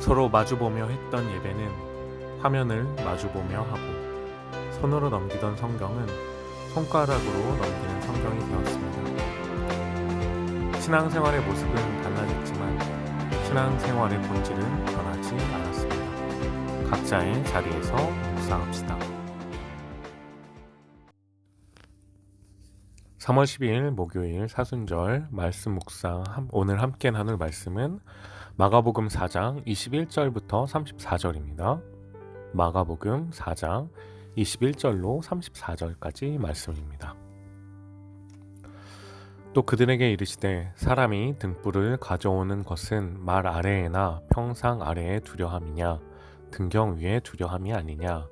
서로 마주보며 했던 예배는 화면을 마주보며 하고 손으로 넘기던 성경은 손가락으로 넘기는 성경이 되었습니다. 신앙생활의 모습은 달라졌지만 신앙생활의 본질은 변하지 않았습니다. 각자의 자리에서 묵상합시다. 3월 12일 목요일 사순절 말씀 묵상 오늘 함께 나눌 말씀은 마가복음 4장 21절부터 34절입니다. 마가복음 4장 21절로 34절까지 말씀입니다. 또 그들에게 이르시되 사람이 등불을 가져오는 것은 말 아래에나 평상 아래에 두려 함이냐 등경 위에 두려 함이 아니냐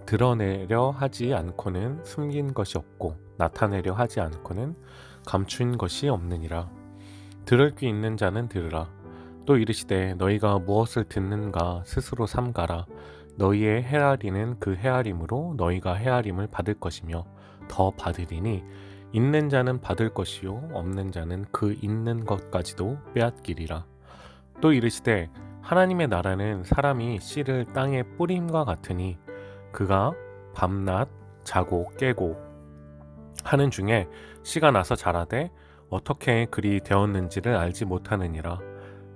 드러내려 하지 않고는 숨긴 것이 없고 나타내려 하지 않고는 감춘 것이 없느니라. 들을 귀 있는 자는 들으라. 또 이르시되 너희가 무엇을 듣는가 스스로 삼가라. 너희의 헤아리는 그 헤아림으로 너희가 헤아림을 받을 것이며 더 받으리니 있는 자는 받을 것이요 없는 자는 그 있는 것까지도 빼앗기리라. 또 이르시되 하나님의 나라는 사람이 씨를 땅에 뿌림과 같으니 그가 밤낮 자고 깨고 하는 중에 씨가 나서 자라되 어떻게 그리 되었는지를 알지 못하느니라.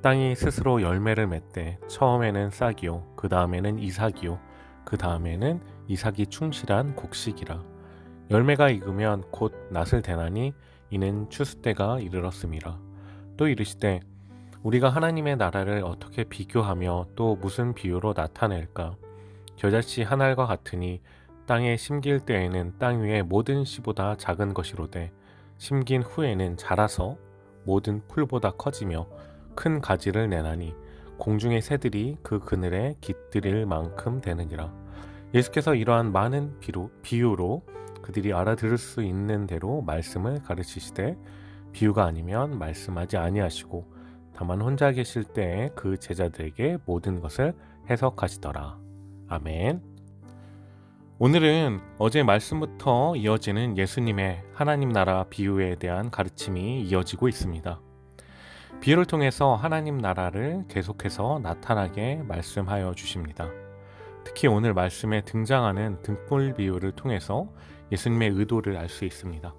땅이 스스로 열매를 맺되 처음에는 싹이요 그 다음에는 이삭이요 그 다음에는 이삭이 충실한 곡식이라. 열매가 익으면 곧 낫을 대나니 이는 추수 때가 이르렀음이라. 또 이르시되 우리가 하나님의 나라를 어떻게 비교하며 또 무슨 비유로 나타낼까? 겨자씨 한 알과 같으니 땅에 심길 때에는 땅 위의 모든 씨보다 작은 것이로되 심긴 후에는 자라서 모든 풀보다 커지며 큰 가지를 내나니 공중의 새들이 그 그늘에 깃들일 만큼 되느니라. 예수께서 이러한 많은 비유로 그들이 알아들을 수 있는 대로 말씀을 가르치시되 비유가 아니면 말씀하지 아니하시고 다만 혼자 계실 때에 그 제자들에게 모든 것을 해석하시더라. 아멘. 오늘은 어제 말씀부터 이어지는 예수님의 하나님 나라 비유에 대한 가르침이 이어지고 있습니다. 비유를 통해서 하나님 나라를 계속해서 나타나게 말씀하여 주십니다. 특히 오늘 말씀에 등장하는 등불 비유를 통해서 예수님의 의도를 알 수 있습니다.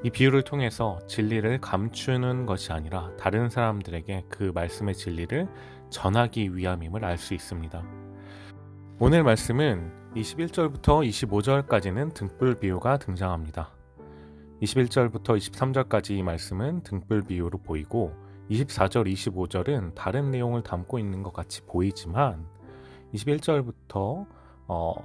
이 비유를 통해서 진리를 감추는 것이 아니라 다른 사람들에게 그 말씀의 진리를 전하기 위함임을 알 수 있습니다. 오늘 말씀은 21절부터 25절까지는 등불 비유가 등장합니다. 21절부터 23절까지 이 말씀은 등불 비유로 보이고 24절, 25절은 다른 내용을 담고 있는 것 같이 보이지만 21절부터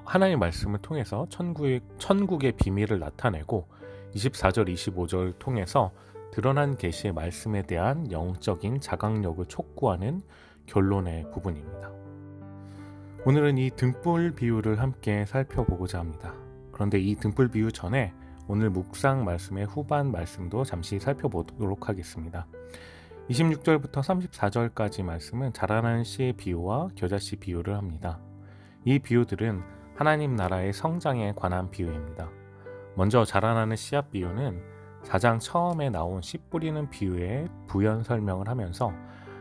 하나님의 말씀을 통해서 천국의 비밀을 나타내고 24절, 25절을 통해서 드러난 계시의 말씀에 대한 영적인 자각력을 촉구하는 결론의 부분입니다. 오늘은 이 등불 비유를 함께 살펴보고자 합니다. 그런데 이 등불 비유 전에 오늘 묵상 말씀의 후반 말씀도 잠시 살펴보도록 하겠습니다. 26절부터 34절까지 말씀은 자라나는 씨의 비유와 겨자씨 비유를 합니다. 이 비유들은 하나님 나라의 성장에 관한 비유입니다. 먼저 자라나는 씨앗 비유는 4장 처음에 나온 씨 뿌리는 비유의 부연 설명을 하면서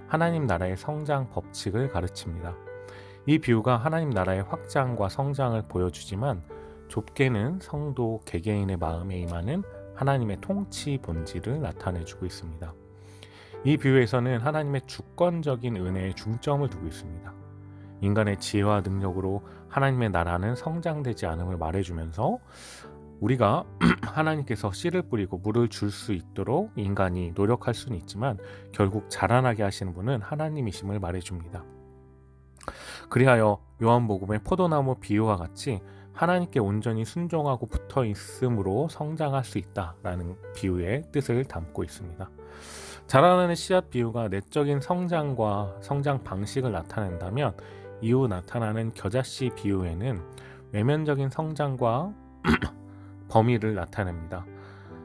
하나님 나라의 성장 법칙을 가르칩니다. 이 비유가 하나님 나라의 확장과 성장을 보여주지만 좁게는 성도 개개인의 마음에 임하는 하나님의 통치 본질을 나타내주고 있습니다. 이 비유에서는 하나님의 주권적인 은혜에 중점을 두고 있습니다. 인간의 지혜와 능력으로 하나님의 나라는 성장되지 않음을 말해주면서 우리가 하나님께서 씨를 뿌리고 물을 줄 수 있도록 인간이 노력할 수는 있지만 결국 자라나게 하시는 분은 하나님이심을 말해줍니다. 그리하여 요한복음의 포도나무 비유와 같이 하나님께 온전히 순종하고 붙어 있음으로 성장할 수 있다라는 비유의 뜻을 담고 있습니다. 자라나는 씨앗 비유가 내적인 성장과 성장 방식을 나타낸다면 이후 나타나는 겨자씨 비유에는 외면적인 성장과 범위를 나타냅니다.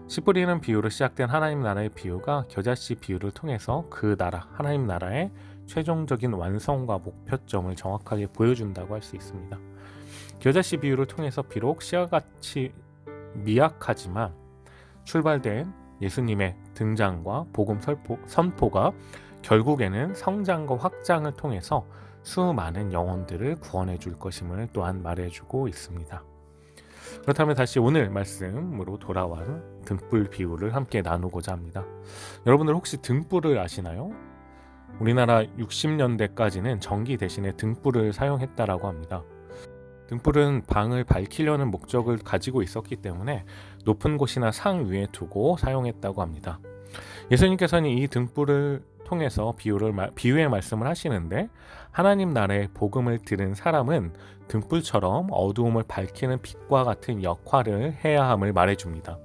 씨 뿌리는 비유로 시작된 하나님 나라의 비유가 겨자씨 비유를 통해서 그 나라, 하나님 나라의 최종적인 완성과 목표점을 정확하게 보여준다고 할 수 있습니다. 겨자씨 비유를 통해서 비록 씨앗같이 미약하지만 출발된 예수님의 등장과 복음 선포가 결국에는 성장과 확장을 통해서 수많은 영혼들을 구원해 줄 것임을 또한 말해주고 있습니다. 그렇다면 다시 오늘 말씀으로 돌아와 등불 비유를 함께 나누고자 합니다. 여러분들 혹시 등불을 아시나요? 우리나라 60년대까지는 전기 대신에 등불을 사용했다라고 합니다. 등불은 방을 밝히려는 목적을 가지고 있었기 때문에 높은 곳이나 상 위에 두고 사용했다고 합니다. 예수님께서는 이 등불을 통해서 비유의 말씀을 하시는데, 하나님 나라의 복음을 들은 사람은 등불처럼 어두움을 밝히는 빛과 같은 역할을 해야 함을 말해줍니다.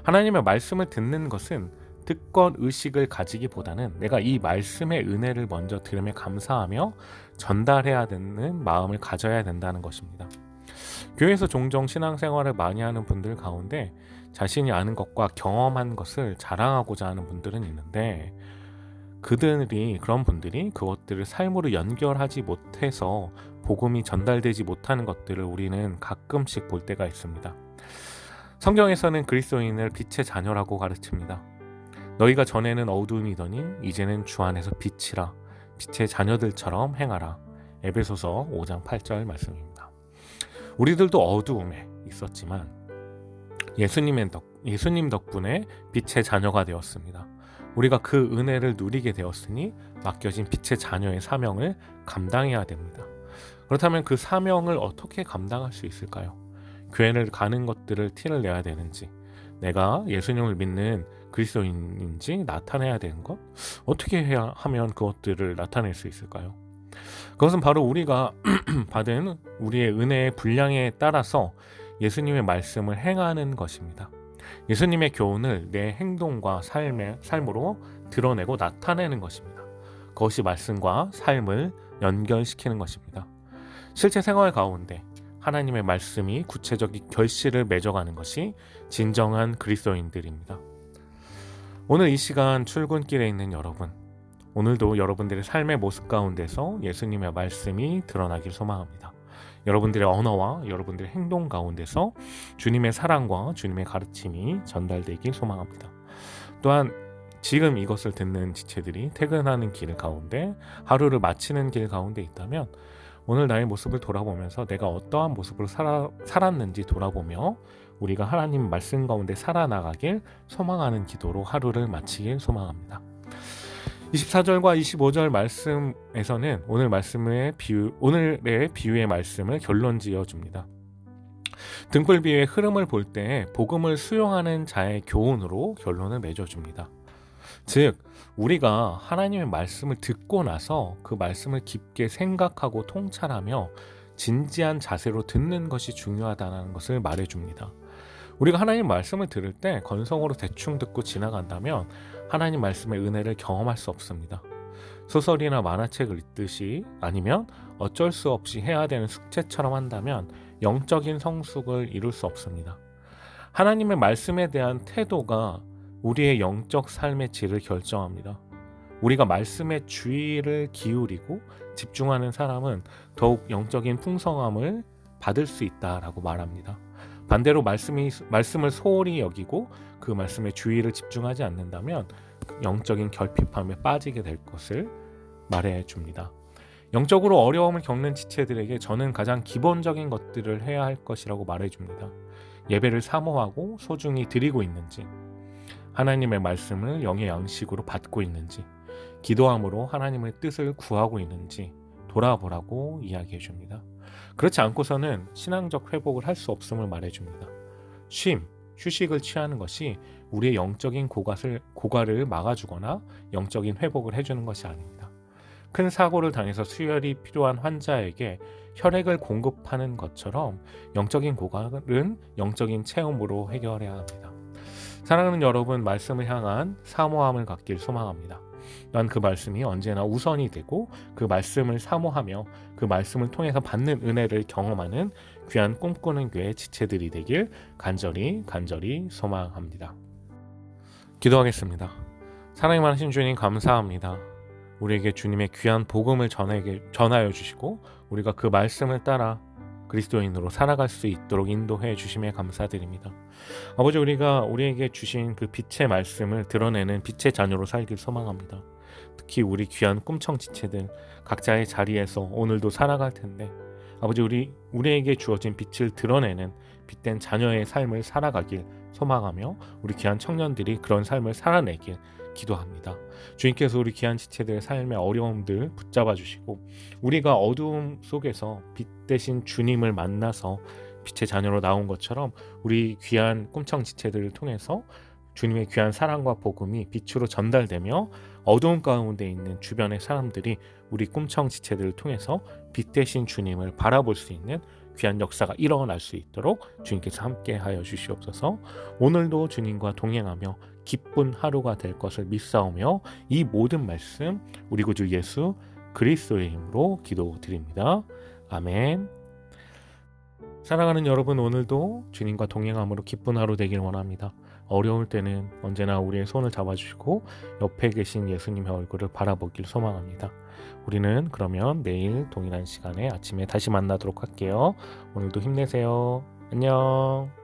하나님의 말씀을 듣는 것은 특권 의식을 가지기보다는 내가 이 말씀의 은혜를 먼저 들음에 감사하며 전달해야 되는 마음을 가져야 된다는 것입니다. 교회에서 종종 신앙생활을 많이 하는 분들 가운데 자신이 아는 것과 경험한 것을 자랑하고자 하는 분들은 있는데, 그런 분들이 그것들을 삶으로 연결하지 못해서 복음이 전달되지 못하는 것들을 우리는 가끔씩 볼 때가 있습니다. 성경에서는 그리스도인을 빛의 자녀라고 가르칩니다. 너희가 전에는 어두움이더니 이제는 주 안에서 빛이라, 빛의 자녀들처럼 행하라. 에베소서 5장 8절 말씀입니다. 우리들도 어두움에 있었지만 예수님 덕분에 빛의 자녀가 되었습니다. 우리가 그 은혜를 누리게 되었으니 맡겨진 빛의 자녀의 사명을 감당해야 됩니다. 그렇다면 그 사명을 어떻게 감당할 수 있을까요? 교회를 가는 것들을 티를 내야 되는지, 내가 예수님을 믿는 그리스도인인지 나타내야 되는 것, 어떻게 해야 하면 그것들을 나타낼 수 있을까요? 그것은 바로 우리가 받은 우리의 은혜의 분량에 따라서 예수님의 말씀을 행하는 것입니다. 예수님의 교훈을 내 행동과 삶으로 드러내고 나타내는 것입니다. 그것이 말씀과 삶을 연결시키는 것입니다. 실제 생활 가운데 하나님의 말씀이 구체적인 결실을 맺어가는 것이 진정한 그리스도인들입니다. 오늘 이 시간 출근길에 있는 여러분, 오늘도 여러분들의 삶의 모습 가운데서 예수님의 말씀이 드러나길 소망합니다. 여러분들의 언어와 여러분들의 행동 가운데서 주님의 사랑과 주님의 가르침이 전달되길 소망합니다. 또한 지금 이것을 듣는 지체들이 퇴근하는 길 가운데, 하루를 마치는 길 가운데 있다면 오늘 나의 모습을 돌아보면서 내가 어떠한 모습으로 살았는지 돌아보며 우리가 하나님 말씀 가운데 살아나가길 소망하는 기도로 하루를 마치길 소망합니다. 24절과 25절 말씀에서는 오늘의 비유의 말씀을 결론 지어줍니다. 등불 비유의 흐름을 볼 때 복음을 수용하는 자의 교훈으로 결론을 맺어줍니다. 즉, 우리가 하나님의 말씀을 듣고 나서 그 말씀을 깊게 생각하고 통찰하며 진지한 자세로 듣는 것이 중요하다는 것을 말해줍니다. 우리가 하나님 말씀을 들을 때 건성으로 대충 듣고 지나간다면 하나님 말씀의 은혜를 경험할 수 없습니다. 소설이나 만화책을 읽듯이, 아니면 어쩔 수 없이 해야 되는 숙제처럼 한다면 영적인 성숙을 이룰 수 없습니다. 하나님의 말씀에 대한 태도가 우리의 영적 삶의 질을 결정합니다. 우리가 말씀에 주의를 기울이고 집중하는 사람은 더욱 영적인 풍성함을 받을 수 있다라고 말합니다. 반대로 말씀을 소홀히 여기고 그 말씀에 주의를 집중하지 않는다면 영적인 결핍함에 빠지게 될 것을 말해줍니다. 영적으로 어려움을 겪는 지체들에게 저는 가장 기본적인 것들을 해야 할 것이라고 말해줍니다. 예배를 사모하고 소중히 드리고 있는지, 하나님의 말씀을 영의 양식으로 받고 있는지, 기도함으로 하나님의 뜻을 구하고 있는지 돌아보라고 이야기해줍니다. 그렇지 않고서는 신앙적 회복을 할 수 없음을 말해줍니다. 휴식을 취하는 것이 우리의 영적인 고갈을 막아주거나 영적인 회복을 해주는 것이 아닙니다. 큰 사고를 당해서 수혈이 필요한 환자에게 혈액을 공급하는 것처럼 영적인 고갈은 영적인 체험으로 해결해야 합니다. 사랑하는 여러분, 말씀을 향한 사모함을 갖길 소망합니다. 또한 그 말씀이 언제나 우선이 되고 그 말씀을 사모하며 그 말씀을 통해서 받는 은혜를 경험하는 귀한 꿈꾸는 교회 지체들이 되길 간절히 소망합니다. 기도하겠습니다. 사랑이 많으신 주님, 감사합니다. 우리에게 주님의 귀한 복음을 전하여 주시고 우리가 그 말씀을 따라 그리스도인으로 살아갈 수 있도록 인도해 주심에 감사드립니다. 아버지, 우리가 우리에게 주신 그 빛의 말씀을 드러내는 빛의 자녀로 살길 소망합니다. 특히 우리 귀한 꿈청지체들 각자의 자리에서 오늘도 살아갈 텐데 아버지, 우리에게 주어진 빛을 드러내는 빛된 자녀의 삶을 살아가길 소망하며 우리 귀한 청년들이 그런 삶을 살아내길 기도합니다. 주님께서 우리 귀한 지체들의 삶의 어려움들 붙잡아 주시고 우리가 어두움 속에서 빛 대신 주님을 만나서 빛의 자녀로 나온 것처럼 우리 귀한 꿈청 지체들을 통해서 주님의 귀한 사랑과 복음이 빛으로 전달되며 어두운 가운데 있는 주변의 사람들이 우리 꿈청 지체들을 통해서 빛 대신 주님을 바라볼 수 있는 귀한 역사가 일어날 수 있도록 주님께서 함께 하여 주시옵소서. 오늘도 주님과 동행하며 기쁜 하루가 될 것을 믿사오며 이 모든 말씀 우리 구주 예수 그리스도의 힘으로 기도드립니다. 아멘. 사랑하는 여러분, 오늘도 주님과 동행함으로 기쁜 하루 되길 원합니다. 어려울 때는 언제나 우리의 손을 잡아주시고 옆에 계신 예수님의 얼굴을 바라보길 소망합니다. 우리는 그러면 내일 동일한 시간에 아침에 다시 만나도록 할게요. 오늘도 힘내세요. 안녕.